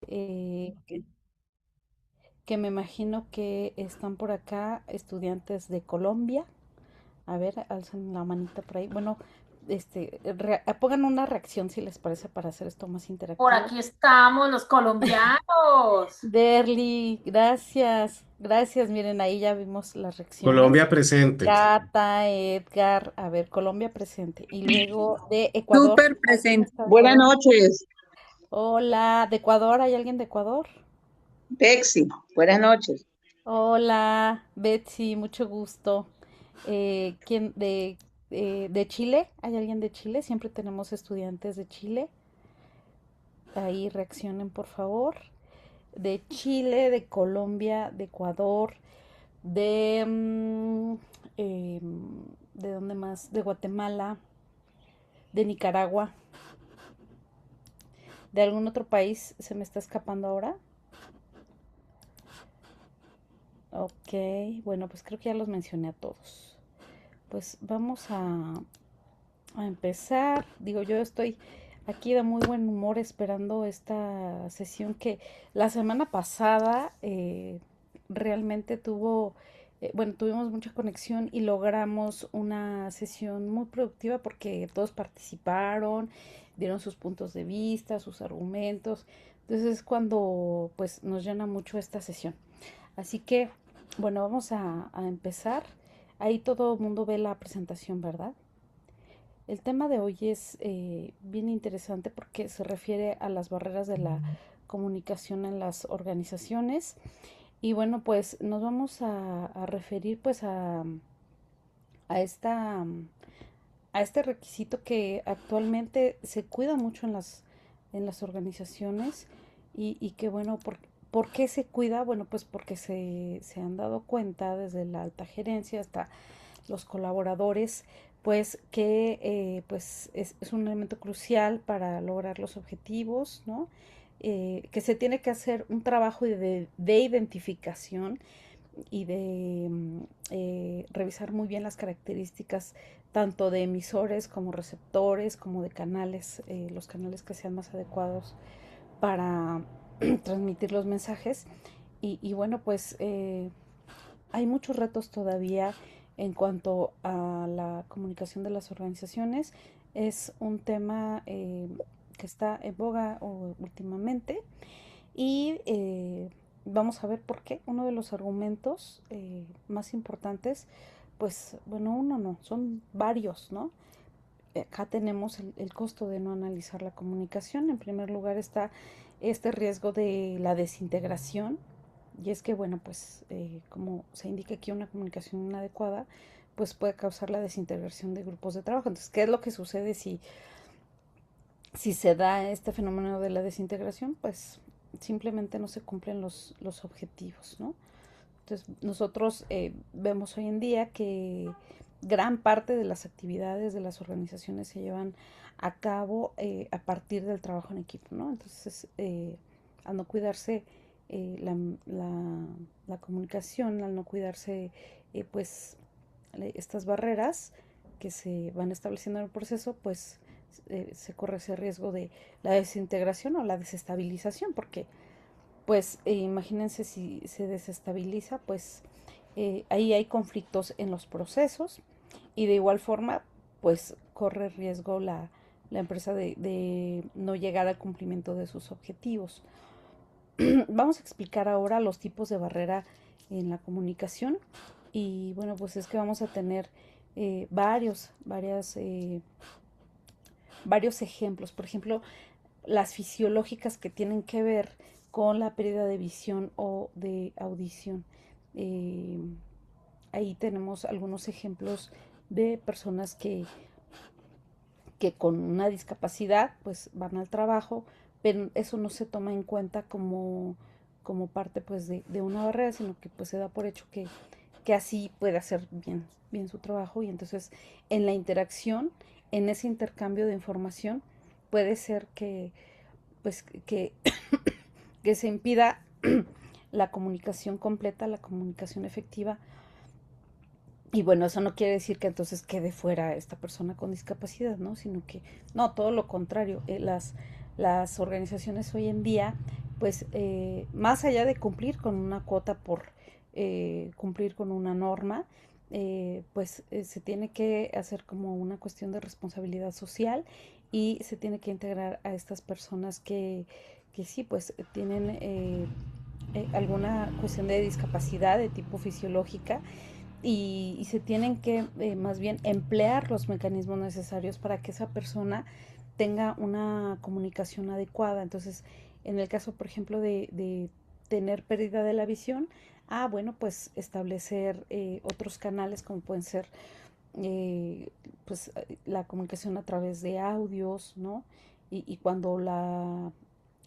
que me imagino que están por acá estudiantes de Colombia. A ver, alzan la manita por ahí. Bueno, pongan una reacción si les parece para hacer esto más Por interactivo. aquí estamos los colombianos. Derly, gracias, gracias. Miren, ahí ya vimos las reacciones. Colombia presente. Cata, Edgar, a ver, Colombia presente. Y luego de Ecuador. Súper ¿Alguien presente. está de Buenas Ecuador? noches, Hola, ¿de Ecuador? ¿Hay alguien de Ecuador? Bexi. Buenas noches. Hola, Betsy, mucho gusto. ¿Quién de Chile? ¿Hay alguien de Chile? Siempre tenemos estudiantes de Chile. Ahí reaccionen, por favor. De Chile, de Colombia, de Ecuador, de... ¿de dónde más? De Guatemala, de Nicaragua. ¿De algún otro país se me está escapando ahora? Ok, bueno, pues creo que ya los mencioné a todos. Pues vamos a empezar. Digo, yo estoy aquí de muy buen humor esperando esta sesión que la semana pasada realmente bueno, tuvimos mucha conexión y logramos una sesión muy productiva porque todos participaron, dieron sus puntos de vista, sus argumentos. Entonces es cuando pues nos llena mucho esta sesión. Así que, bueno, vamos a empezar. Ahí todo el mundo ve la presentación, ¿verdad? El tema de hoy es bien interesante porque se refiere a las barreras de la comunicación en las organizaciones y bueno, pues nos vamos a referir pues a esta a este requisito que actualmente se cuida mucho en las organizaciones y que bueno, ¿por qué se cuida? Bueno, pues porque se han dado cuenta desde la alta gerencia hasta los colaboradores, pues que pues es un elemento crucial para lograr los objetivos, ¿no? Que se tiene que hacer un trabajo de identificación y de revisar muy bien las características tanto de emisores como receptores, como de canales, los canales que sean más adecuados para transmitir los mensajes. Y bueno, pues hay muchos retos todavía en cuanto a la comunicación de las organizaciones. Es un tema que está en boga últimamente y vamos a ver por qué. Uno de los argumentos más importantes, pues bueno, uno no, son varios, ¿no? Acá tenemos el costo de no analizar la comunicación. En primer lugar está este riesgo de la desintegración. Y es que, bueno, pues como se indica aquí una comunicación inadecuada, pues puede causar la desintegración de grupos de trabajo. Entonces, ¿qué es lo que sucede si se da este fenómeno de la desintegración? Pues simplemente no se cumplen los objetivos, ¿no? Entonces, nosotros vemos hoy en día que gran parte de las actividades de las organizaciones se llevan a cabo a partir del trabajo en equipo, ¿no? Entonces, al no cuidarse la comunicación, al no cuidarse, pues, estas barreras que se van estableciendo en el proceso, pues se corre ese riesgo de la desintegración o la desestabilización, porque pues imagínense si se desestabiliza, pues ahí hay conflictos en los procesos y de igual forma, pues corre riesgo la empresa de no llegar al cumplimiento de sus objetivos. Vamos a explicar ahora los tipos de barrera en la comunicación y bueno, pues es que vamos a tener varios ejemplos. Por ejemplo, las fisiológicas que tienen que ver con la pérdida de visión o de audición. Eh, Ahí tenemos algunos ejemplos de personas que con una discapacidad pues van al trabajo, pero eso no se toma en cuenta como parte pues de una barrera, sino que pues se da por hecho que así puede hacer bien su trabajo y entonces en la interacción, en ese intercambio de información, puede ser pues que se impida la comunicación completa, la comunicación efectiva. Y bueno, eso no quiere decir que entonces quede fuera esta persona con discapacidad, ¿no? Sino que, no, todo lo contrario. Las organizaciones hoy en día pues más allá de cumplir con una cuota por cumplir con una norma, pues se tiene que hacer como una cuestión de responsabilidad social y se tiene que integrar a estas personas que sí, pues tienen alguna cuestión de discapacidad de tipo fisiológica y se tienen que más bien emplear los mecanismos necesarios para que esa persona tenga una comunicación adecuada. Entonces, en el caso, por ejemplo, de tener pérdida de la visión, bueno, pues establecer otros canales como pueden ser pues la comunicación a través de audios, ¿no? Y cuando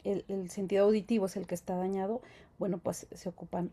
el sentido auditivo es el que está dañado, bueno, pues se ocupan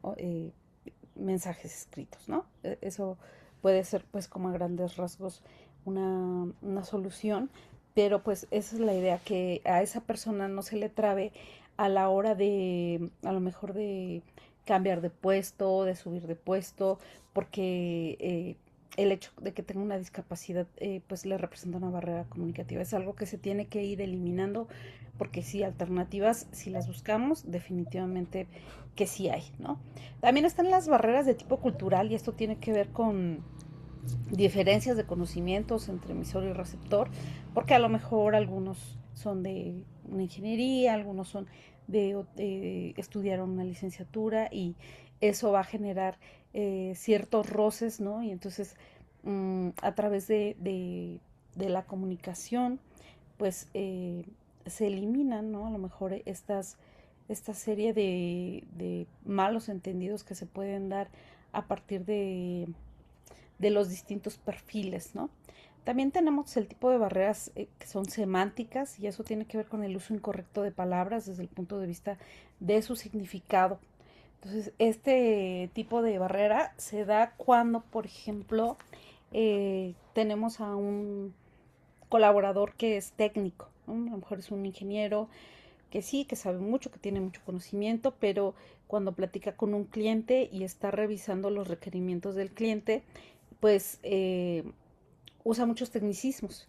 mensajes escritos, ¿no? Eso puede ser pues como a grandes rasgos una solución, pero pues esa es la idea, que a esa persona no se le trabe a la hora de, a lo mejor de cambiar de puesto, de subir de puesto, porque el hecho de que tenga una discapacidad pues le representa una barrera comunicativa. Es algo que se tiene que ir eliminando porque sí, alternativas, si las buscamos, definitivamente que sí hay, ¿no? También están las barreras de tipo cultural y esto tiene que ver con diferencias de conocimientos entre emisor y receptor, porque a lo mejor algunos son de una ingeniería, algunos son de estudiar una licenciatura y eso va a generar ciertos roces, ¿no? Y entonces a través de la comunicación, pues se eliminan, ¿no? A lo mejor esta serie de malos entendidos que se pueden dar a partir de los distintos perfiles, ¿no? También tenemos el tipo de barreras que son semánticas y eso tiene que ver con el uso incorrecto de palabras desde el punto de vista de su significado. Entonces, este tipo de barrera se da cuando, por ejemplo, tenemos a un colaborador que es técnico, ¿no? A lo mejor es un ingeniero que sí, que sabe mucho, que tiene mucho conocimiento, pero cuando platica con un cliente y está revisando los requerimientos del cliente, pues usa muchos tecnicismos.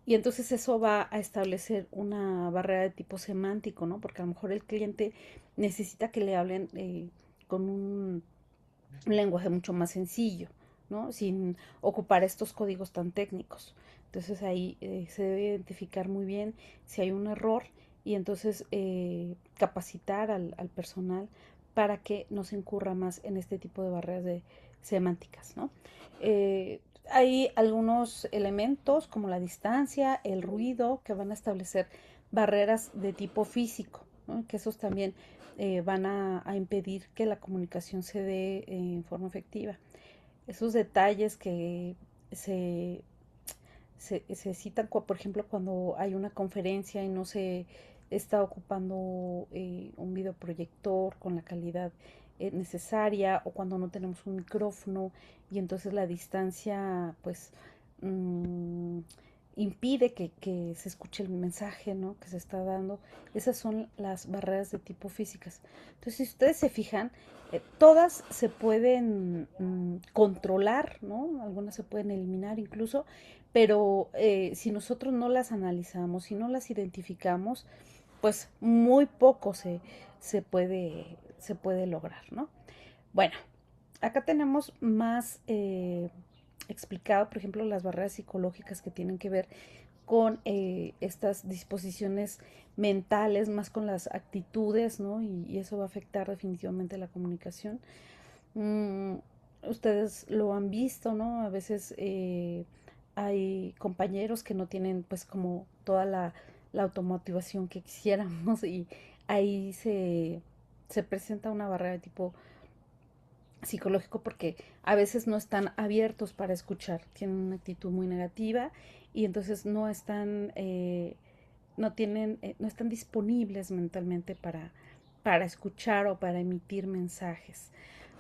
Y entonces eso va a establecer una barrera de tipo semántico, ¿no? Porque a lo mejor el cliente necesita que le hablen con un lenguaje mucho más sencillo, ¿no? Sin ocupar estos códigos tan técnicos. Entonces ahí se debe identificar muy bien si hay un error y entonces capacitar al personal para que no se incurra más en este tipo de barreras semánticas, ¿no? Hay algunos elementos como la distancia, el ruido, que van a establecer barreras de tipo físico, ¿no? Que esos también van a impedir que la comunicación se dé en forma efectiva. Esos detalles que se, se citan, por ejemplo, cuando hay una conferencia y no se está ocupando un videoproyector con la calidad necesaria o cuando no tenemos un micrófono y entonces la distancia pues mmm, impide que se escuche el mensaje, ¿no? Que se está dando. Esas son las barreras de tipo físicas. Entonces, si ustedes se fijan, todas se pueden controlar, ¿no? Algunas se pueden eliminar incluso, pero si nosotros no las analizamos, si no las identificamos, pues muy poco se puede lograr, ¿no? Bueno, acá tenemos más explicado, por ejemplo, las barreras psicológicas que tienen que ver con estas disposiciones mentales, más con las actitudes, ¿no? Y eso va a afectar definitivamente la comunicación. Mm, ustedes lo han visto, ¿no? A veces hay compañeros que no tienen pues como toda la automotivación que quisiéramos y ahí se presenta una barrera de tipo psicológico porque a veces no están abiertos para escuchar, tienen una actitud muy negativa y entonces no están, no tienen, no están disponibles mentalmente para escuchar o para emitir mensajes.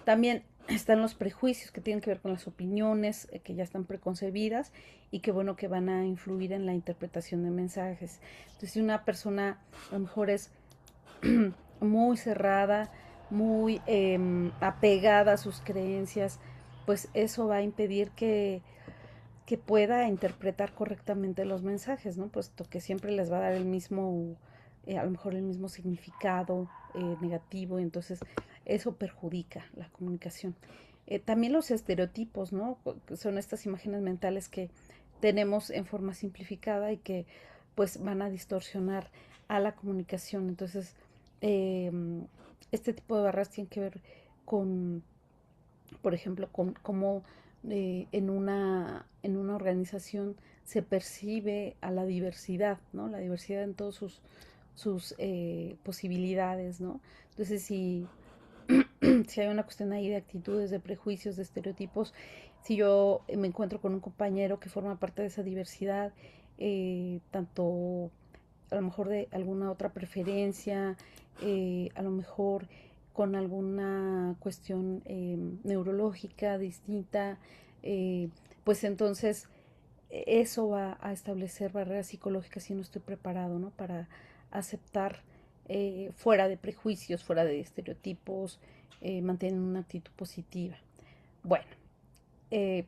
También están los prejuicios que tienen que ver con las opiniones que ya están preconcebidas y que bueno que van a influir en la interpretación de mensajes. Entonces si una persona a lo mejor es muy cerrada, muy apegada a sus creencias, pues eso va a impedir que pueda interpretar correctamente los mensajes, ¿no? Puesto que siempre les va a dar a lo mejor el mismo significado negativo, entonces eso perjudica la comunicación. También los estereotipos, ¿no? Son estas imágenes mentales que tenemos en forma simplificada y que pues van a distorsionar a la comunicación. Entonces, eh, este tipo de barreras tienen que ver con, por ejemplo, con cómo en una organización se percibe a la diversidad, ¿no? La diversidad en todas sus posibilidades, ¿no? Entonces, si hay una cuestión ahí de actitudes, de prejuicios, de estereotipos, si yo me encuentro con un compañero que forma parte de esa diversidad, tanto a lo mejor de alguna otra preferencia, a lo mejor con alguna cuestión neurológica distinta, pues entonces eso va a establecer barreras psicológicas si no estoy preparado, ¿no? Para aceptar fuera de prejuicios, fuera de estereotipos, mantener una actitud positiva. Bueno, eh,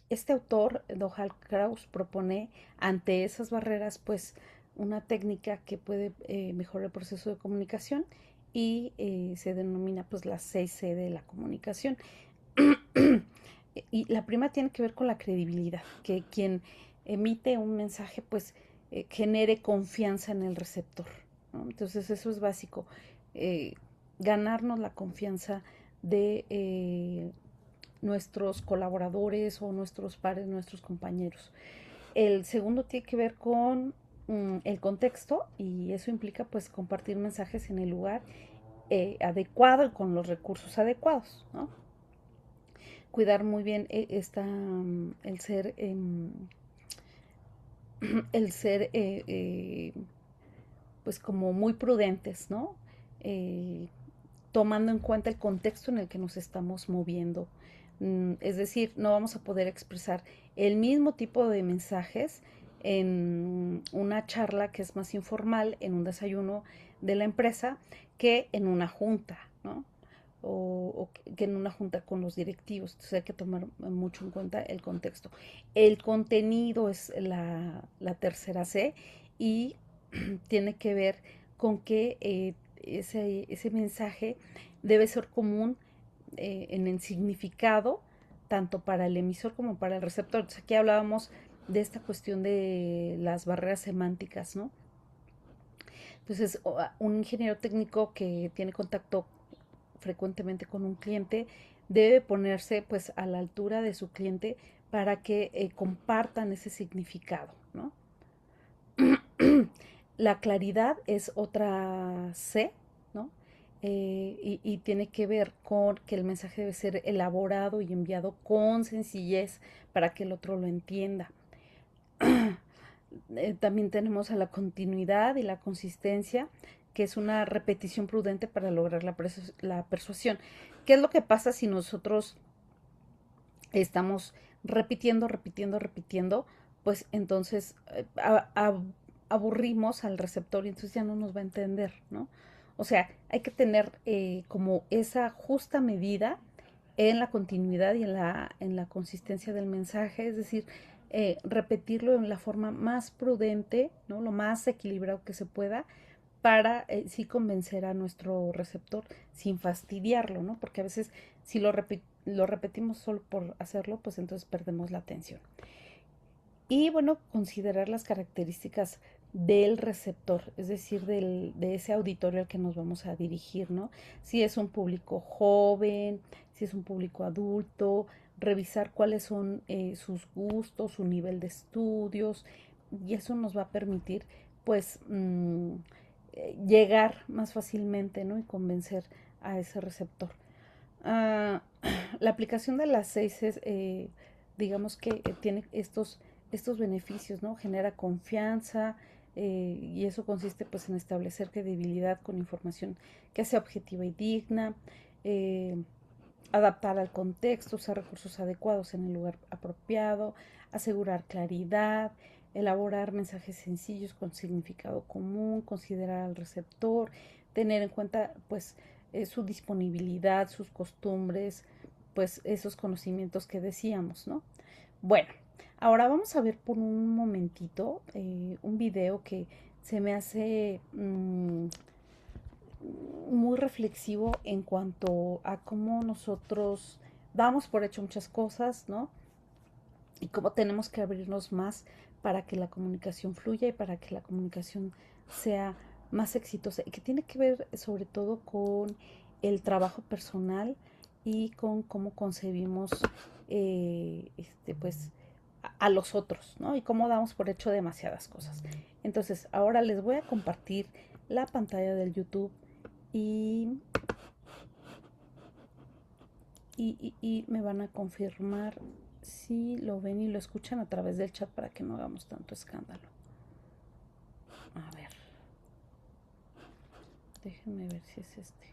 este autor, Dohal Kraus, propone ante esas barreras, pues, una técnica que puede mejorar el proceso de comunicación y se denomina, pues, la 6C de la comunicación. Y la prima tiene que ver con la credibilidad, que quien emite un mensaje, pues, genere confianza en el receptor, ¿no? Entonces, eso es básico, eh, ganarnos la confianza de nuestros colaboradores o nuestros pares, nuestros compañeros. El segundo tiene que ver con el contexto y eso implica pues compartir mensajes en el lugar adecuado y con los recursos adecuados, ¿no? Cuidar muy bien el ser pues como muy prudentes, ¿no? Eh, tomando en cuenta el contexto en el que nos estamos moviendo. Es decir, no vamos a poder expresar el mismo tipo de mensajes en una charla que es más informal, en un desayuno de la empresa, que en una junta, ¿no? O que en una junta con los directivos. Entonces hay que tomar mucho en cuenta el contexto. El contenido es la tercera C y tiene que ver con que ese mensaje debe ser común en el significado, tanto para el emisor como para el receptor. Entonces aquí hablábamos de esta cuestión de las barreras semánticas, ¿no? Entonces, un ingeniero técnico que tiene contacto frecuentemente con un cliente debe ponerse pues a la altura de su cliente para que compartan ese significado, ¿no? La claridad es otra C, ¿no? Y tiene que ver con que el mensaje debe ser elaborado y enviado con sencillez para que el otro lo entienda. También tenemos a la continuidad y la consistencia, que es una repetición prudente para lograr la persuasión. ¿Qué es lo que pasa si nosotros estamos repitiendo, repitiendo, repitiendo? Pues entonces aburrimos al receptor y entonces ya no nos va a entender, ¿no? O sea, hay que tener como esa justa medida en la continuidad y en la consistencia del mensaje, es decir, repetirlo en la forma más prudente, ¿no? Lo más equilibrado que se pueda para sí convencer a nuestro receptor sin fastidiarlo, ¿no? Porque a veces si lo repetimos solo por hacerlo, pues entonces perdemos la atención. Y bueno, considerar las características del receptor, es decir, de ese auditorio al que nos vamos a dirigir, ¿no? Si es un público joven, si es un público adulto, revisar cuáles son sus gustos, su nivel de estudios, y eso nos va a permitir, pues, llegar más fácilmente, ¿no? Y convencer a ese receptor. Ah, la aplicación de las 6 es, digamos que tiene estos beneficios, ¿no? Genera confianza y eso consiste pues en establecer credibilidad con información que sea objetiva y digna, eh, adaptar al contexto, usar recursos adecuados en el lugar apropiado, asegurar claridad, elaborar mensajes sencillos con significado común, considerar al receptor, tener en cuenta pues su disponibilidad, sus costumbres, pues esos conocimientos que decíamos, ¿no? Bueno, ahora vamos a ver por un momentito un video que se me hace muy reflexivo en cuanto a cómo nosotros damos por hecho muchas cosas, ¿no? Y cómo tenemos que abrirnos más para que la comunicación fluya y para que la comunicación sea más exitosa, y que tiene que ver sobre todo con el trabajo personal y con cómo concebimos pues a los otros, ¿no? Y cómo damos por hecho demasiadas cosas. Entonces, ahora les voy a compartir la pantalla del YouTube y, y me van a confirmar si lo ven y lo escuchan a través del chat para que no hagamos tanto escándalo. A ver. Déjenme ver si es este.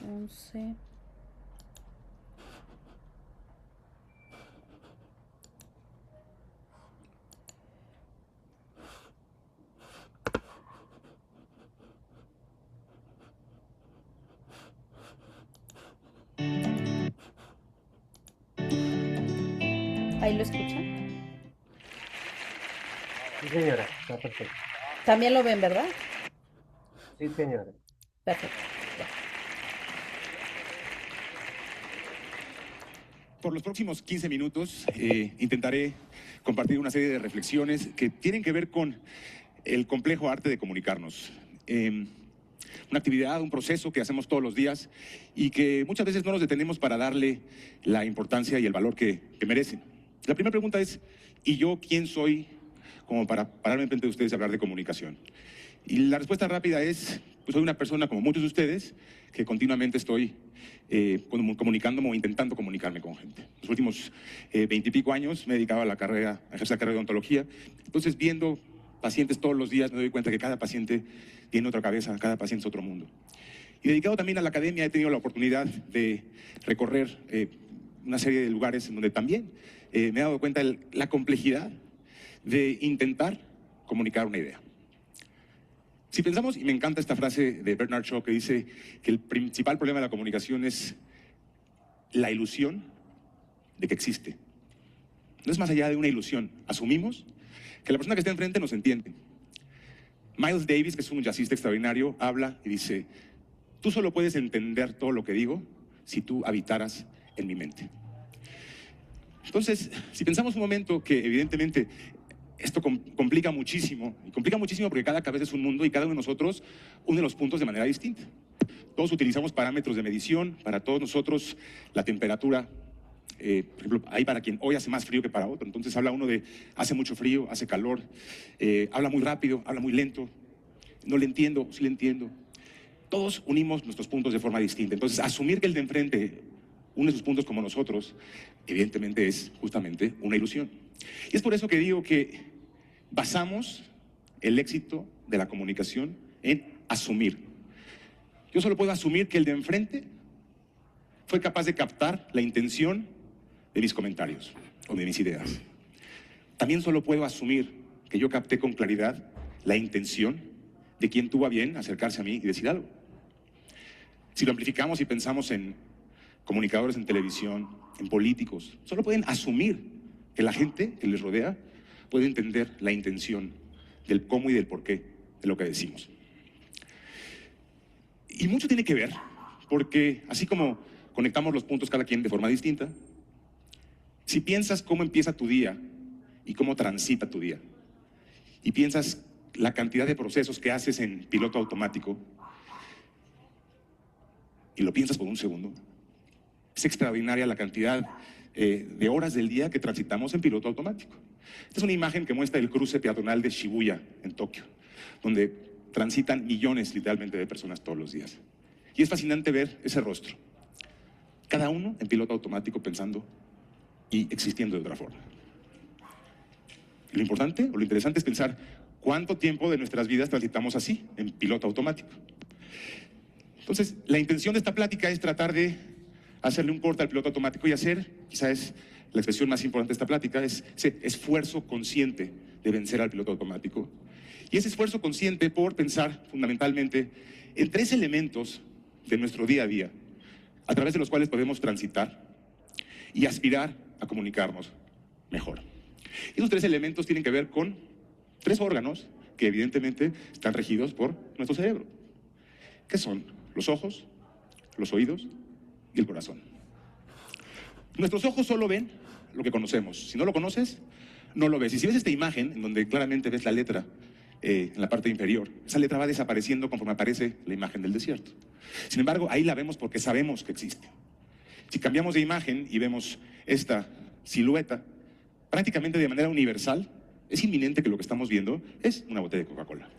11. ¿Ahí lo escuchan? Sí, señora, está perfecto. También lo ven, ¿verdad? Sí, señora. Perfecto. Ya. Por los próximos 15 minutos intentaré compartir una serie de reflexiones que tienen que ver con el complejo arte de comunicarnos. Una actividad, un proceso que hacemos todos los días y que muchas veces no nos detenemos para darle la importancia y el valor que merecen. La primera pregunta es, ¿y yo quién soy como para pararme enfrente de ustedes y hablar de comunicación? Y la respuesta rápida es, pues soy una persona como muchos de ustedes que continuamente estoy comunicándome o intentando comunicarme con gente. Los últimos 20 y pico años me he dedicado a ejercer la carrera de odontología. Entonces, viendo pacientes todos los días, me doy cuenta que cada paciente tiene otra cabeza, cada paciente es otro mundo. Y dedicado también a la academia, he tenido la oportunidad de recorrer una serie de lugares en donde también me he dado cuenta de la complejidad de intentar comunicar una idea. Si pensamos, y me encanta esta frase de Bernard Shaw que dice que el principal problema de la comunicación es la ilusión de que existe. No es más allá de una ilusión. Asumimos que la persona que está enfrente nos entiende. Miles Davis, que es un jazzista extraordinario, habla y dice, tú solo puedes entender todo lo que digo si tú habitaras en mi mente. Entonces, si pensamos un momento que evidentemente esto complica muchísimo, y complica muchísimo porque cada cabeza es un mundo y cada uno de nosotros une los puntos de manera distinta. Todos utilizamos parámetros de medición, para todos nosotros la temperatura, por ejemplo, hay para quien hoy hace más frío que para otro, entonces habla uno de hace mucho frío, hace calor, habla muy rápido, habla muy lento, no le entiendo, sí le entiendo. Todos unimos nuestros puntos de forma distinta, entonces asumir que el de enfrente une sus puntos como nosotros, evidentemente es justamente una ilusión. Y es por eso que digo que basamos el éxito de la comunicación en asumir. Yo solo puedo asumir que el de enfrente fue capaz de captar la intención de mis comentarios o de mis ideas. También solo puedo asumir que yo capté con claridad la intención de quien tuvo a bien acercarse a mí y decir algo. Si lo amplificamos y pensamos en comunicadores en televisión, en políticos, solo pueden asumir que la gente que les rodea puede entender la intención del cómo y del por qué de lo que decimos. Y mucho tiene que ver, porque así como conectamos los puntos cada quien de forma distinta, si piensas cómo empieza tu día y cómo transita tu día, y piensas la cantidad de procesos que haces en piloto automático, y lo piensas por un segundo, es extraordinaria la cantidad de horas del día que transitamos en piloto automático. Esta es una imagen que muestra el cruce peatonal de Shibuya en Tokio, donde transitan millones literalmente de personas todos los días. Y es fascinante ver ese rostro, cada uno en piloto automático pensando y existiendo de otra forma. Y lo importante o lo interesante es pensar cuánto tiempo de nuestras vidas transitamos así, en piloto automático. Entonces, la intención de esta plática es tratar de hacerle un corte al piloto automático y hacer, quizás es la expresión más importante de esta plática, es ese esfuerzo consciente de vencer al piloto automático. Y ese esfuerzo consciente por pensar fundamentalmente en 3 elementos de nuestro día a día, a través de los cuales podemos transitar y aspirar a comunicarnos mejor. Y esos 3 elementos tienen que ver con 3 órganos que que evidentemente están regidos por nuestro cerebro, que son los ojos, los oídos y el corazón. Nuestros ojos solo ven lo que conocemos. Si no lo conoces, no lo ves. Y si ves esta imagen, en donde claramente ves la letra en la parte inferior, esa letra va desapareciendo conforme aparece la imagen del desierto. Sin embargo, ahí la vemos porque sabemos que existe. Si cambiamos de imagen y vemos esta silueta, prácticamente de manera universal, es inminente que lo que estamos viendo es una botella de Coca-Cola.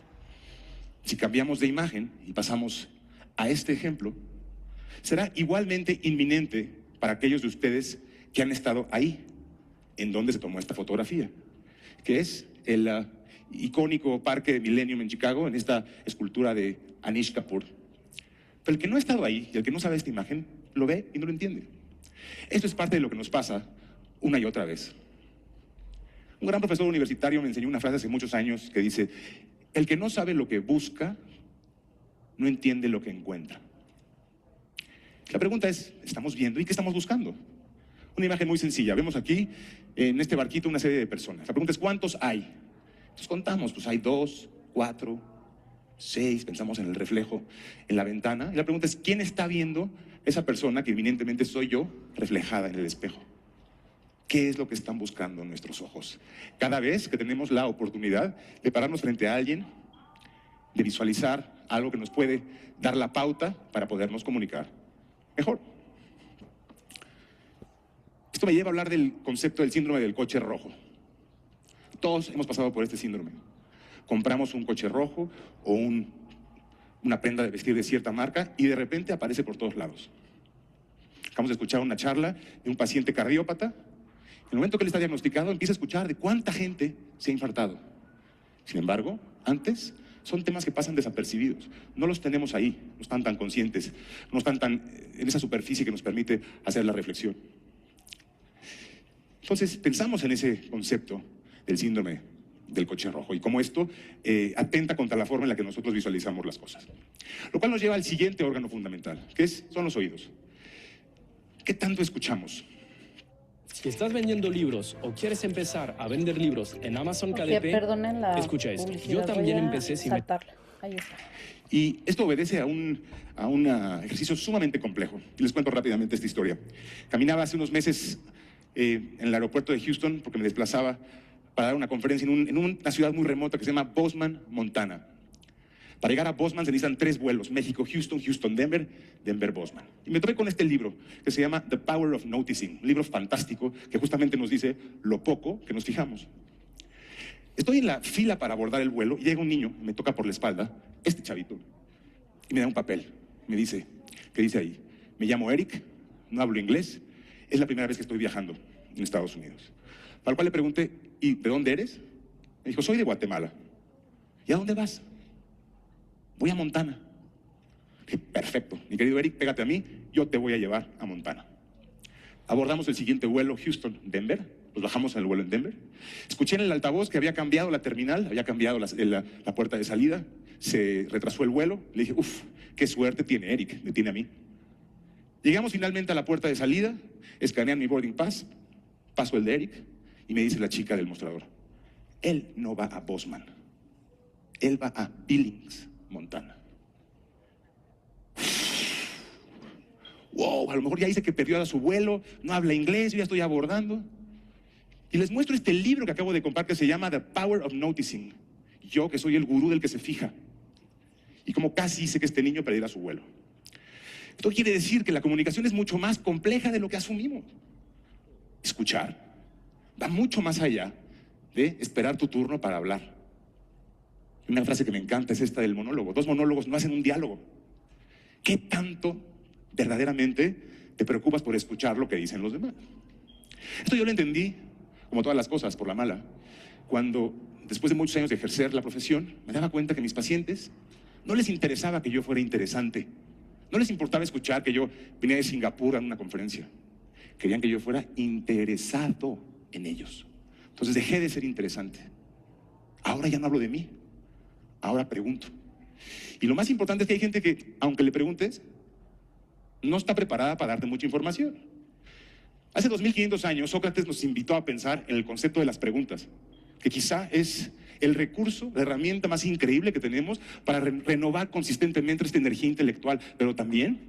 Si cambiamos de imagen y pasamos a este ejemplo, será igualmente inminente para aquellos de ustedes que han estado ahí, en donde se tomó esta fotografía, que es el icónico Parque de Millennium en Chicago, en esta escultura de Anish Kapoor. Pero el que no ha estado ahí y el que no sabe esta imagen, lo ve y no lo entiende. Esto es parte de lo que nos pasa una y otra vez. Un gran profesor universitario me enseñó una frase hace muchos años que dice: el que no sabe lo que busca, no entiende lo que encuentra. La pregunta es, ¿estamos viendo y qué estamos buscando? Una imagen muy sencilla. Vemos aquí, en este barquito, una serie de personas. La pregunta es, ¿cuántos hay? Entonces contamos, pues hay 2, 4, 6, pensamos en el reflejo en la ventana. Y la pregunta es, ¿quién está viendo esa persona que evidentemente soy yo, reflejada en el espejo? ¿Qué es lo que están buscando nuestros ojos? Cada vez que tenemos la oportunidad de pararnos frente a alguien, de visualizar algo que nos puede dar la pauta para podernos comunicar mejor. Esto me lleva a hablar del concepto del síndrome del coche rojo. Todos hemos pasado por este síndrome. Compramos un coche rojo o una prenda de vestir de cierta marca y de repente aparece por todos lados. Acabamos de escuchar una charla de un paciente cardiópata. En el momento que él está diagnosticado, empieza a escuchar de cuánta gente se ha infartado. Sin embargo, antes son temas que pasan desapercibidos. No los tenemos ahí, no están tan conscientes, no están tan en esa superficie que nos permite hacer la reflexión. Entonces, pensamos en ese concepto del síndrome del coche rojo y cómo esto atenta contra la forma en la que nosotros visualizamos las cosas. Lo cual nos lleva al siguiente órgano fundamental, que son los oídos. ¿Qué tanto escuchamos? Si estás vendiendo libros o quieres empezar a vender libros en Amazon KDP, perdonen la escucha esto. publicidad, Yo también voy a empecé sin... saltarla. Ahí está. Y esto obedece a un ejercicio sumamente complejo. Y les cuento rápidamente esta historia. Caminaba hace unos meses en el aeropuerto de Houston porque me desplazaba para dar una conferencia en una ciudad muy remota que se llama Bozeman, Montana. Para llegar a Bozeman se necesitan 3 vuelos: México, Houston, Houston, Denver, Denver, Bozeman. Y me topé con este libro que se llama The Power of Noticing, un libro fantástico que justamente nos dice lo poco que nos fijamos. Estoy en la fila para abordar el vuelo y llega un niño, me toca por la espalda, este chavito, y me da un papel. Me dice, ¿qué dice ahí? Me llamo Eric, no hablo inglés, es la primera vez que estoy viajando en Estados Unidos. Para lo cual le pregunté, ¿y de dónde eres? Me dijo, soy de Guatemala. ¿Y a dónde vas? Voy a Montana. Dije, perfecto, mi querido Eric, pégate a mí, yo te voy a llevar a Montana. Abordamos el siguiente vuelo, Houston-Denver, nos bajamos en el vuelo en Denver. Escuché en el altavoz que había cambiado la terminal, había cambiado la puerta de salida, se retrasó el vuelo. Le dije, uff, qué suerte tiene Eric, me tiene a mí. Llegamos finalmente a la puerta de salida, escanean mi boarding pass, paso el de Eric y me dice la chica del mostrador, él no va a Bozeman, él va a Billings, Montana. Wow, a lo mejor ya dice que perdió a su vuelo, no habla inglés, yo ya estoy abordando. Y les muestro este libro que acabo de comprar que se llama The Power of Noticing. Yo, que soy el gurú del que se fija. Y como casi hice que este niño perdiera su vuelo. Esto quiere decir que la comunicación es mucho más compleja de lo que asumimos. Escuchar va mucho más allá de esperar tu turno para hablar. Una frase que me encanta es esta del monólogo. 2 monólogos no hacen un diálogo. ¿Qué tanto verdaderamente te preocupas por escuchar lo que dicen los demás? Esto yo lo entendí, como todas las cosas, por la mala, cuando después de muchos años de ejercer la profesión, me daba cuenta que a mis pacientes no les interesaba que yo fuera interesante, no les importaba escuchar que yo venía de Singapur a una conferencia, querían que yo fuera interesado en ellos. Entonces dejé de ser interesante. Ahora ya no hablo de mí, ahora pregunto. Y lo más importante es que hay gente que, aunque le preguntes, no está preparada para darte mucha información. Hace 2500 años, Sócrates nos invitó a pensar en el concepto de las preguntas, que quizá es el recurso, la herramienta más increíble que tenemos para renovar consistentemente esta energía intelectual, pero también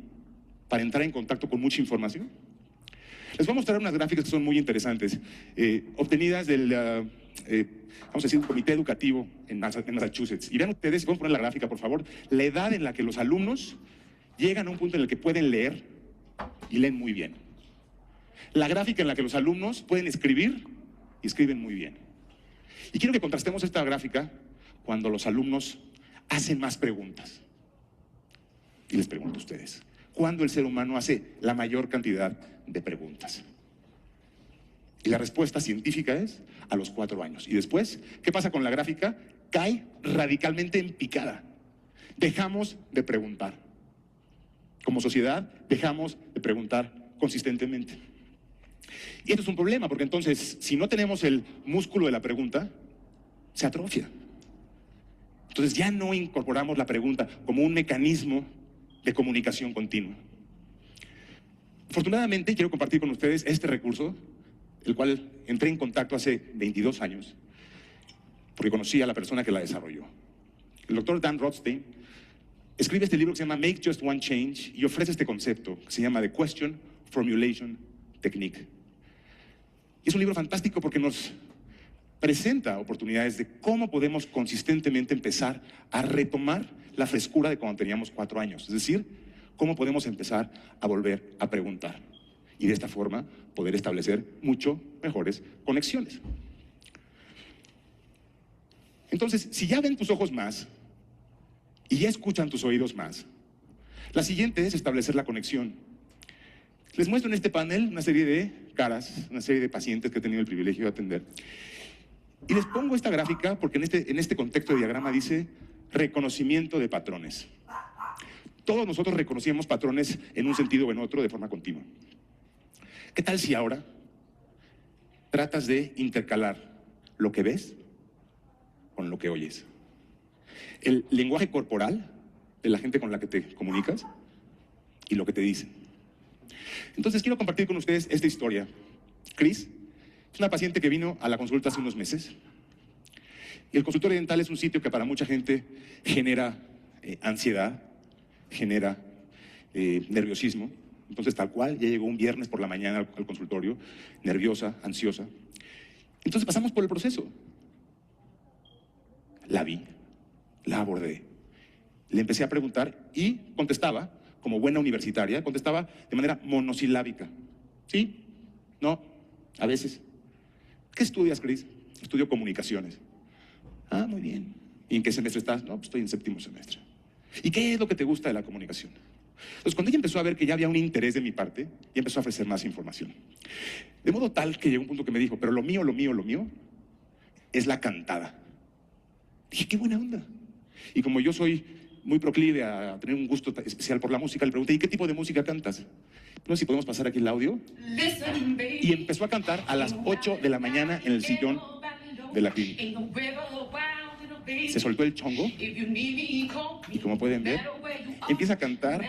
para entrar en contacto con mucha información. Les voy a mostrar unas gráficas que son muy interesantes, obtenidas del, vamos a decir, un comité educativo en Massachusetts. Y vean ustedes, vamos a poner la gráfica, por favor, la edad en la que los alumnos llegan a un punto en el que pueden leer y leen muy bien. La gráfica en la que los alumnos pueden escribir y escriben muy bien. Y quiero que contrastemos esta gráfica cuando los alumnos hacen más preguntas. Y les pregunto a ustedes, ¿cuándo el ser humano hace la mayor cantidad de preguntas? Y la respuesta científica es a los 4 años. Y después, ¿qué pasa con la gráfica? Cae radicalmente en picada. Dejamos de preguntar. Como sociedad, dejamos de preguntar consistentemente. Y esto es un problema, porque entonces, si no tenemos el músculo de la pregunta, se atrofia. Entonces ya no incorporamos la pregunta como un mecanismo de comunicación continua. Afortunadamente, quiero compartir con ustedes este recurso, el cual entré en contacto hace 22 años, porque conocí a la persona que la desarrolló. El doctor Dan Rothstein escribe este libro que se llama Make Just One Change y ofrece este concepto que se llama The Question Formulation Technique. Y es un libro fantástico porque nos presenta oportunidades de cómo podemos consistentemente empezar a retomar la frescura de cuando teníamos 4 años. Es decir, cómo podemos empezar a volver a preguntar. Y de esta forma poder establecer mucho mejores conexiones. Entonces, si ya ven tus ojos más y ya escuchan tus oídos más, la siguiente es establecer la conexión. Les muestro en este panel una serie de caras, una serie de pacientes que he tenido el privilegio de atender. Y les pongo esta gráfica porque en este contexto de diagrama dice reconocimiento de patrones. Todos nosotros reconocíamos patrones en un sentido o en otro de forma continua. ¿Qué tal si ahora tratas de intercalar lo que ves con lo que oyes? El lenguaje corporal de la gente con la que te comunicas y lo que te dicen. Entonces quiero compartir con ustedes esta historia. Chris es una paciente que vino a la consulta hace unos meses. Y el consultorio dental es un sitio que para mucha gente genera ansiedad, genera nerviosismo. Entonces, tal cual, ya llegó un viernes por la mañana al consultorio, nerviosa, ansiosa. Entonces pasamos por el proceso. La vi, la abordé, le empecé a preguntar y contestaba, como buena universitaria, contestaba de manera monosilábica. ¿Sí? No, a veces. ¿Qué estudias, Cris? Estudio comunicaciones. Ah, muy bien. ¿Y en qué semestre estás? No, pues estoy en 7º semestre. ¿Y qué es lo que te gusta de la comunicación? Entonces, cuando ella empezó a ver que ya había un interés de mi parte, ya empezó a ofrecer más información. De modo tal que llegó un punto que me dijo, pero lo mío es la cantada. Dije, qué buena onda. Y como yo soy muy proclive a tener un gusto especial por la música, le pregunté, ¿y qué tipo de música cantas? No sé si podemos pasar aquí el audio. Y empezó a cantar a las 8 de la mañana en el sillón de la clínica. Se soltó el chongo y como pueden ver, empieza a cantar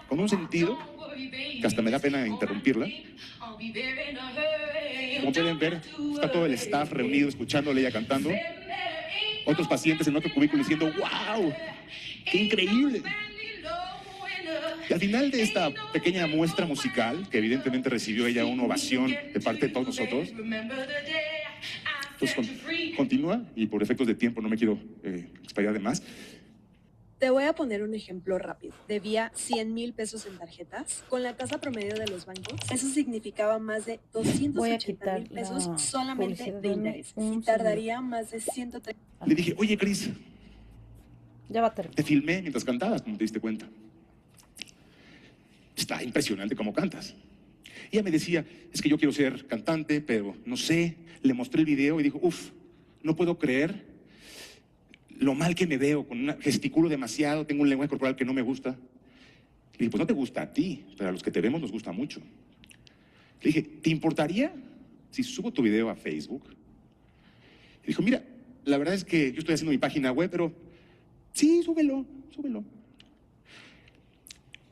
con un sentido que hasta me da pena interrumpirla. Como pueden ver, está todo el staff reunido escuchándole ella cantando. Otros pacientes en otro cubículo diciendo, ¡wow! ¡Qué increíble! Y al final de esta pequeña muestra musical, que evidentemente recibió ella una ovación de parte de todos nosotros, pues continúa, y por efectos de tiempo no me quiero explayar de más. Te voy a poner un ejemplo rápido. Debía 100,000 pesos en tarjetas. Con la tasa promedio de los bancos, eso significaba más de 280,000 pesos solamente de interés. Y tardaría más de 130. Le dije, oye, Cris, Ya va a terminar. te filmé mientras cantabas, como te diste cuenta. Está impresionante cómo cantas. Y ella me decía, es que yo quiero ser cantante, pero no sé. Le mostré el video y dijo, no puedo creer lo mal que me veo, gesticulo demasiado, tengo un lenguaje corporal que no me gusta. Le dije, pues no te gusta a ti, pero a los que te vemos nos gusta mucho. Le dije, ¿te importaría si subo tu video a Facebook? Y dijo, mira, la verdad es que yo estoy haciendo mi página web, pero sí, súbelo.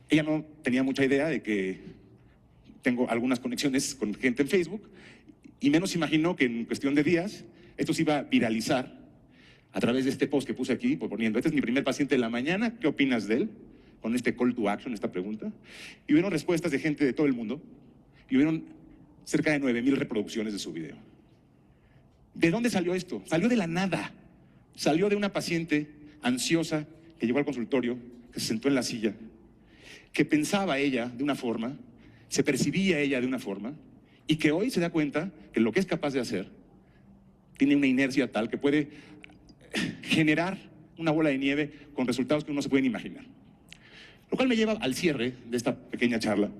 Ella no tenía mucha idea de que tengo algunas conexiones con gente en Facebook y menos imaginó que en cuestión de días esto se iba a viralizar a través de este post que puse aquí, poniendo, este es mi primer paciente de la mañana, ¿qué opinas de él? Con este call to action, esta pregunta. Y hubieron respuestas de gente de todo el mundo, y hubieron cerca de 9,000 reproducciones de su video. ¿De dónde salió esto? Salió de la nada. Salió de una paciente ansiosa que llegó al consultorio, que se sentó en la silla, que pensaba ella de una forma, se percibía ella de una forma, y que hoy se da cuenta que lo que es capaz de hacer tiene una inercia tal que puede generar una bola de nieve con resultados que uno no se pueden imaginar. Lo cual me lleva al cierre de esta pequeña charla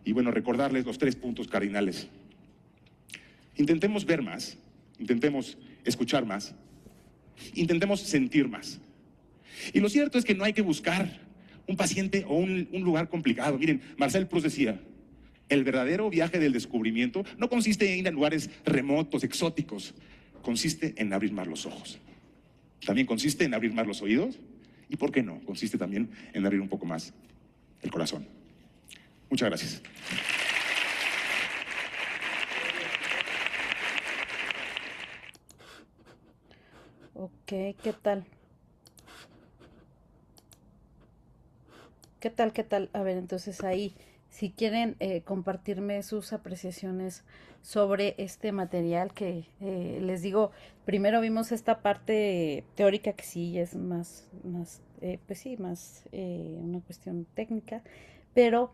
y, bueno, recordarles los 3 puntos cardinales. Intentemos ver más, intentemos escuchar más, intentemos sentir más. Y lo cierto es que no hay que buscar un paciente o un lugar complicado. Miren, Marcel Proust decía, el verdadero viaje del descubrimiento no consiste en ir a lugares remotos, exóticos, consiste en abrir más los ojos. También consiste en abrir más los oídos y, ¿por qué no? Consiste también en abrir un poco más el corazón. Muchas gracias. Ok, ¿qué tal? ¿Qué tal? ¿Qué tal? A ver, entonces ahí, si quieren compartirme sus apreciaciones sobre este material que les digo, primero vimos esta parte teórica que sí es pues sí, más una cuestión técnica, pero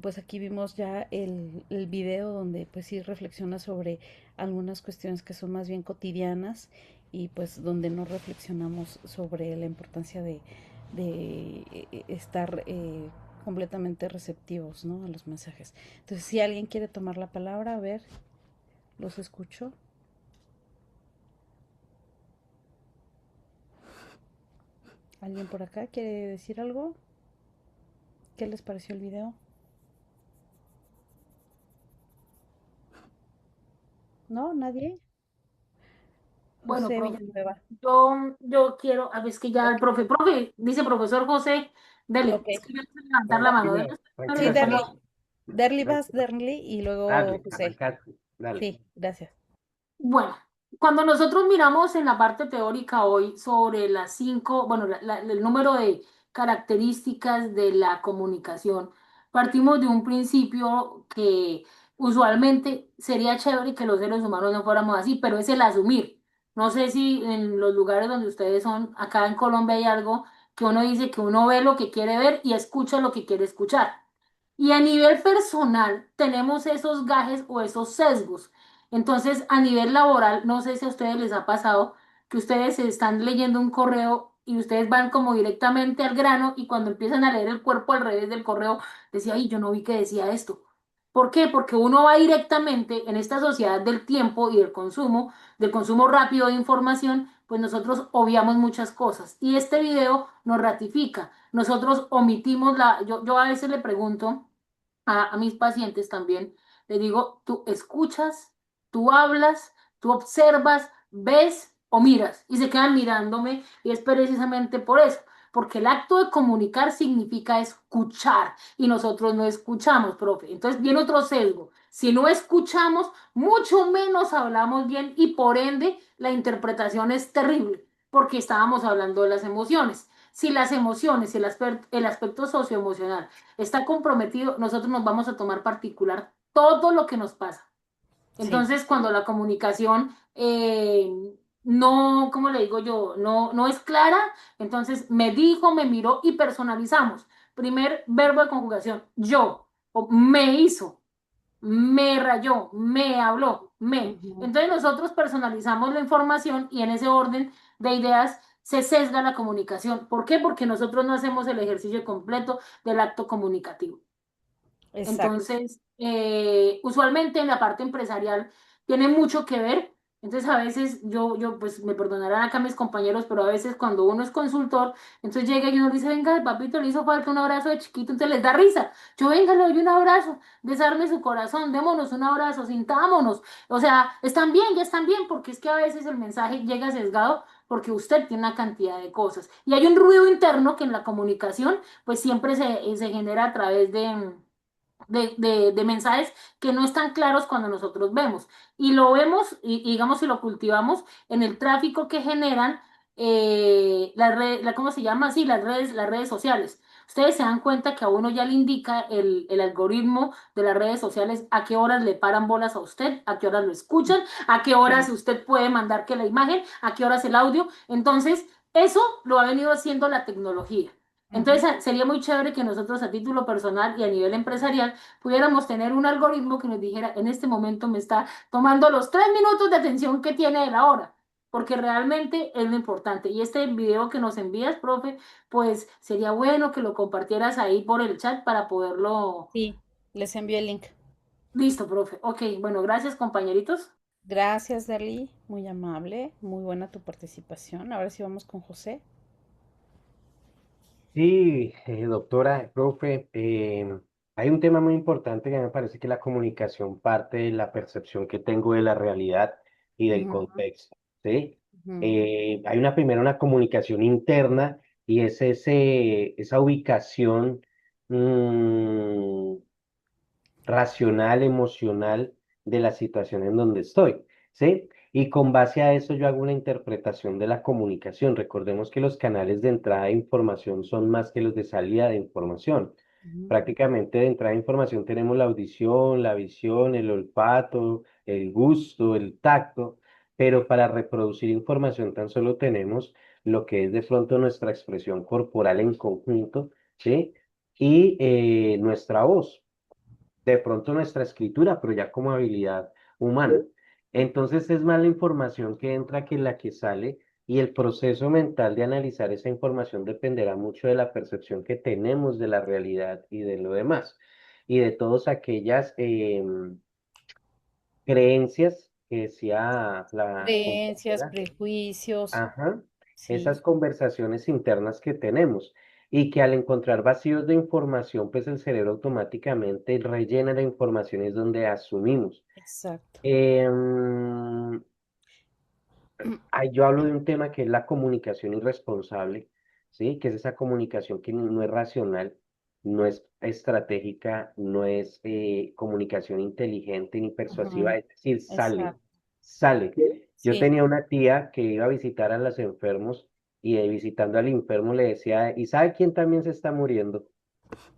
pues aquí vimos ya el video donde pues sí reflexiona sobre algunas cuestiones que son más bien cotidianas y pues donde no reflexionamos sobre la importancia de estar completamente receptivos, ¿no?, a los mensajes. Entonces, si alguien quiere tomar la palabra, a ver, los escucho. ¿Alguien por acá quiere decir algo? ¿Qué les pareció el video? ¿No? ¿Nadie? Bueno, José profe, Villanueva. yo quiero, a ver, es que ya el Ok, dice profesor José, dele, ok. es que yo quiero levantar la mano, Tranquila, dele, Sí, tranquila, Derly. Sara. no. Derly vas, Tranquila. Derly, y luego Dale, José. arrancaste. Dale. Sí, gracias. Bueno, cuando nosotros miramos en la parte teórica hoy sobre las 5, bueno, el número de características de la comunicación, partimos de un principio que usualmente sería chévere que los seres humanos no fuéramos así, pero es el asumir. No sé si en los lugares donde ustedes son, acá en Colombia hay algo que uno dice que uno ve lo que quiere ver y escucha lo que quiere escuchar. Y a nivel personal tenemos esos gajes o esos sesgos. Entonces, a nivel laboral, no sé si a ustedes les ha pasado que ustedes están leyendo un correo y ustedes van como directamente al grano y cuando empiezan a leer el cuerpo al revés del correo, decía, ay, yo no vi que decía esto. ¿Por qué? Porque uno va directamente en esta sociedad del tiempo y del consumo rápido de información, pues nosotros obviamos muchas cosas. Y este video nos ratifica. Nosotros omitimos yo a veces le pregunto a mis pacientes también, les digo, tú escuchas, tú hablas, tú observas, ves o miras y se quedan mirándome y es precisamente por eso, porque el acto de comunicar significa escuchar y nosotros no escuchamos, profe. Entonces viene otro sesgo. Si no escuchamos, mucho menos hablamos bien y por ende la interpretación es terrible porque estábamos hablando de las emociones. Si las emociones, el aspecto socioemocional está comprometido, nosotros nos vamos a tomar particular todo lo que nos pasa. Sí, Entonces, cuando la comunicación no, ¿cómo le digo yo? No es clara, entonces me dijo, me miró y personalizamos. Primer verbo de conjugación, yo, o me hizo, me rayó, me habló, me. ujú, Entonces nosotros personalizamos la información y en ese orden de ideas se sesga la comunicación. ¿Por qué? Porque nosotros no hacemos el ejercicio completo del acto comunicativo. exacto. Entonces, usualmente en la parte empresarial tiene mucho que ver. Entonces, a veces pues me perdonarán acá mis compañeros, pero a veces cuando uno es consultor, entonces llega y uno dice, venga, papito, le hizo falta un abrazo de chiquito, entonces les da risa. Yo, venga, le doy un abrazo, besarme su corazón, démonos un abrazo, sintámonos. O sea, están bien, ya están bien, porque es que a veces el mensaje llega sesgado porque usted tiene una cantidad de cosas. Y hay un ruido interno que en la comunicación, pues siempre se genera a través de mensajes que no están claros cuando nosotros vemos. Y lo vemos, y digamos, si lo cultivamos en el tráfico que generan ¿cómo se llama? Sí, las redes sociales. Ustedes se dan cuenta que a uno ya le indica el algoritmo de las redes sociales a qué horas le paran bolas a usted, a qué horas lo escuchan, a qué horas Sí. usted puede mandar que la imagen, a qué horas el audio. Entonces, eso lo ha venido haciendo la tecnología. Entonces, sería muy chévere que nosotros a título personal y a nivel empresarial pudiéramos tener un algoritmo que nos dijera, en este momento me está tomando los 3 minutos de atención que tiene de la hora, porque realmente es lo importante. Y este video que nos envías, profe, pues sería bueno que lo compartieras ahí por el chat para poderlo... Sí, les envío el link. Listo, profe. Ok, bueno, gracias, compañeritos. Gracias, Darly, muy amable, muy buena tu participación. Ahora sí vamos con José. Sí, doctora, profe, hay un tema muy importante que me parece que la comunicación parte de la percepción que tengo de la realidad y del Ujú, contexto, ¿sí? ujú, Hay una comunicación interna y es esa ubicación mm, racional, emocional de la situación en donde estoy, ¿sí? Y con base a eso yo hago una interpretación de la comunicación. Recordemos que los canales de entrada de información son más que los de salida de información. ujú, Prácticamente de entrada de información tenemos la audición, la visión, el olfato, el gusto, el tacto, pero para reproducir información tan solo tenemos lo que es de pronto nuestra expresión corporal en conjunto, ¿sí? Y nuestra voz, de pronto nuestra escritura, pero ya como habilidad humana. Entonces es más la información que entra que la que sale y el proceso mental de analizar esa información dependerá mucho de la percepción que tenemos de la realidad y de lo demás y de todas aquellas creencias que decía la creencias, compañera. prejuicios, Ajá, sí, esas conversaciones internas que tenemos y que al encontrar vacíos de información, pues el cerebro automáticamente rellena la información y es donde asumimos. exacto. Em, yo hablo de un tema que es la comunicación irresponsable, ¿sí? Que es esa comunicación que no es racional, no es estratégica, no es comunicación inteligente ni Ujú, persuasiva, es decir, sale, exacto. sale. Yo Sí. tenía una tía que iba a visitar a los enfermos y visitando al enfermo le decía, ¿y sabe quién también se está muriendo?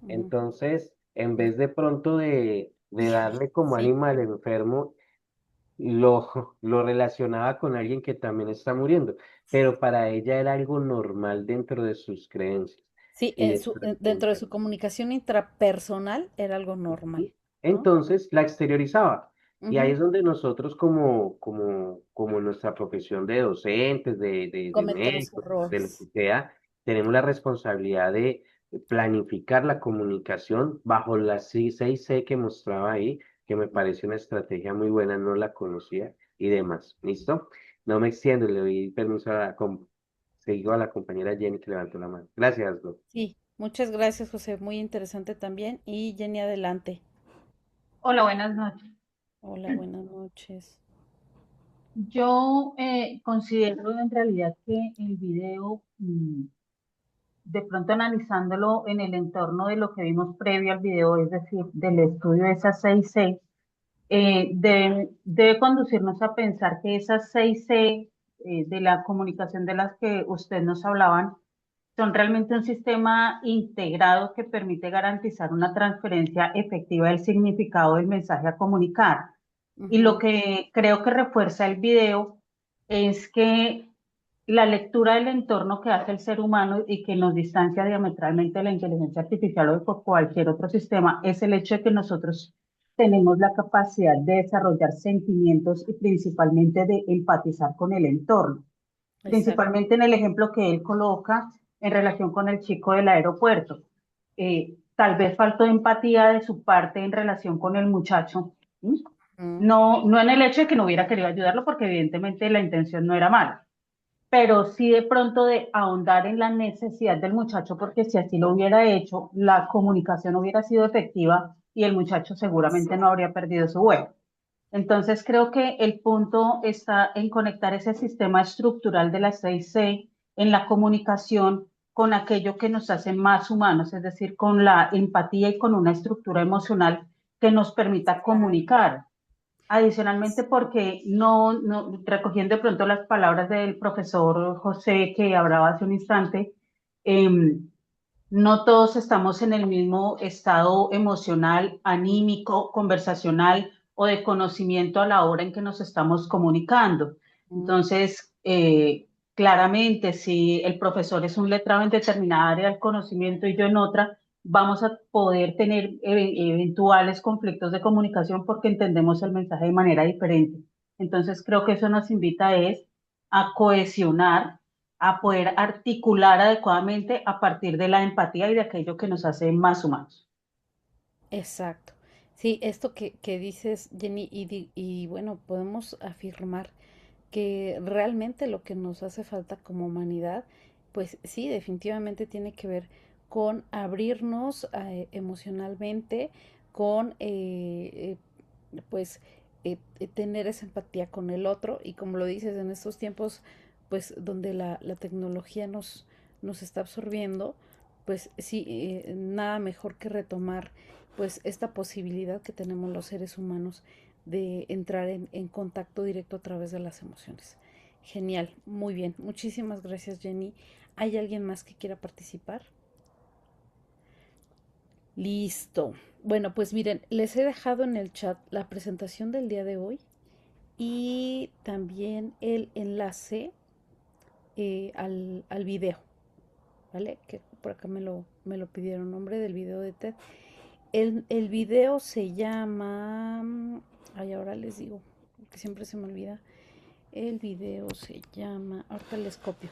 Ujú, Entonces, en ujú, vez de pronto de darle como sí. ánimo al enfermo, lo relacionaba con alguien que también está muriendo, pero para ella era algo normal dentro de sus creencias Sí, y de dentro de su comunicación intrapersonal era algo normal, y ¿no? entonces la exteriorizaba. Y ahí Ujú, es donde nosotros como nuestra profesión de docentes, de cometemos médicos, de lo errores. que sea, tenemos la responsabilidad de planificar la comunicación bajo las 6C que mostraba ahí, que me parece una estrategia muy buena, no la conocía y demás. ¿Listo? No me extiendo, le doy permiso sigo a la compañera Jenny que levantó la mano. Gracias, Doc. Sí, muchas gracias, José. Muy interesante también. Y Jenny, adelante. Hola, buenas noches. Hola, buenas noches. Yo considero en realidad que el video, de pronto analizándolo en el entorno de lo que vimos previo al video, es decir, del estudio de esas 6C, debe conducirnos a pensar que esas 6C de la comunicación de las que usted nos hablaban son realmente un sistema integrado que permite garantizar una transferencia efectiva del significado del mensaje a comunicar. Y lo Ujú, que creo que refuerza el video es que la lectura del entorno que hace el ser humano y que nos distancia diametralmente de la inteligencia artificial o de cualquier otro sistema es el hecho de que nosotros tenemos la capacidad de desarrollar sentimientos y principalmente de empatizar con el entorno. exacto. Principalmente en el ejemplo que él coloca en relación con el chico del aeropuerto. Tal vez faltó empatía de su parte en relación con el muchacho, ¿sí? Ujú, No en el hecho de que no hubiera querido ayudarlo, porque evidentemente la intención no era mala, pero sí de pronto de ahondar en la necesidad del muchacho, porque si así lo hubiera hecho, la comunicación hubiera sido efectiva y el muchacho seguramente no habría perdido su vuelo. Entonces creo que el punto está en conectar ese sistema estructural de las 6C en la comunicación con aquello que nos hace más humanos, es decir, con la empatía y con una estructura emocional que nos permita claro. comunicar. Adicionalmente, porque recogiendo de pronto las palabras del profesor José que hablaba hace un instante, no todos estamos en el mismo estado emocional, anímico, conversacional o de conocimiento a la hora en que nos estamos comunicando. Entonces, claramente, si el profesor es un letrado en determinada área del conocimiento y yo en otra, vamos a poder tener eventuales conflictos de comunicación porque entendemos el mensaje de manera diferente. Entonces, creo que eso nos invita a cohesionar, a poder articular adecuadamente a partir de la empatía y de aquello que nos hace más humanos. Exacto. Sí, esto que dices, Jenny, y bueno, podemos afirmar que realmente lo que nos hace falta como humanidad, pues sí, definitivamente tiene que ver con abrirnos emocionalmente, con pues tener esa empatía con el otro y como lo dices, en estos tiempos pues donde la tecnología nos está absorbiendo, pues sí, nada mejor que retomar pues esta posibilidad que tenemos los seres humanos de entrar en contacto directo a través de las emociones. Genial, muy bien. Muchísimas gracias, Jenny. ¿Hay alguien más que quiera participar? Listo. Bueno, pues miren, les he dejado en el chat la presentación del día de hoy y también el enlace al video, ¿vale? Que por acá me lo pidieron, nombre del video de TED. El video se llama, ay, ahora les digo, que siempre se me olvida. El video se llama, ahorita les copio.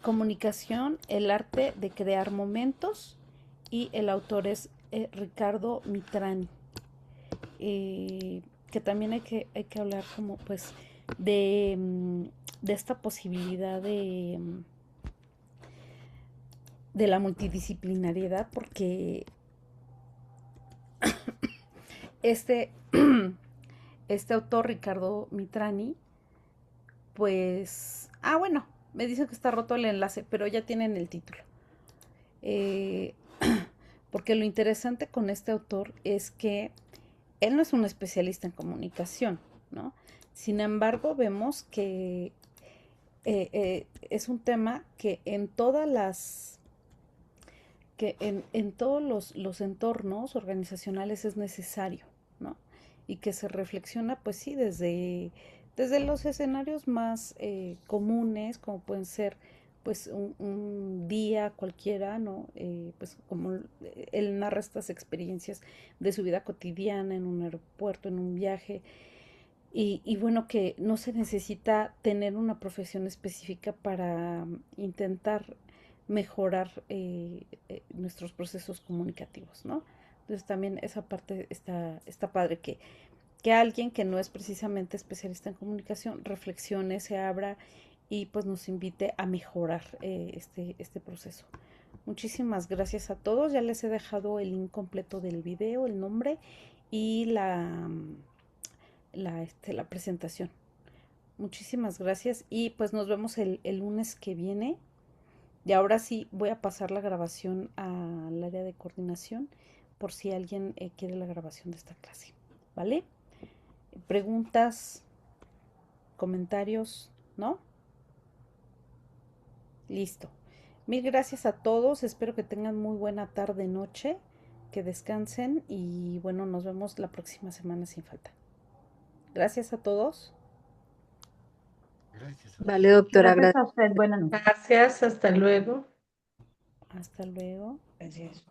Comunicación, el arte de crear momentos, y el autor es Ricardo Mitrani. Que también hay que hablar como pues de esta posibilidad de la multidisciplinariedad, porque este autor, Ricardo Mitrani, pues, bueno, me dicen que está roto el enlace, pero ya tienen el título. Porque lo interesante con este autor es que él no es un especialista en comunicación, ¿no? Sin embargo, vemos que es un tema que en todas en todos los entornos organizacionales es necesario, ¿no? Y que se reflexiona, pues sí, desde los escenarios más comunes, como pueden ser pues un día cualquiera, ¿no? Pues como él narra estas experiencias de su vida cotidiana en un aeropuerto, en un viaje, y bueno, que no se necesita tener una profesión específica para intentar mejorar nuestros procesos comunicativos, ¿no? Entonces también esa parte está padre, que alguien que no es precisamente especialista en comunicación reflexione, se abra y pues nos invite a mejorar este proceso. Muchísimas gracias a todos. Ya les he dejado el link completo del video, el nombre y la presentación. Muchísimas gracias y pues nos vemos el lunes que viene. Y ahora sí voy a pasar la grabación al área de coordinación por si alguien quiere la grabación de esta clase, ¿vale? Preguntas, comentarios, ¿no? Listo. Mil gracias a todos. Espero que tengan muy buena tarde, noche, que descansen y bueno, nos vemos la próxima semana sin falta. Gracias a todos. Vale, doctora, Gracias a usted. Buenas noches. gracias. Hasta luego. Hasta luego. Gracias.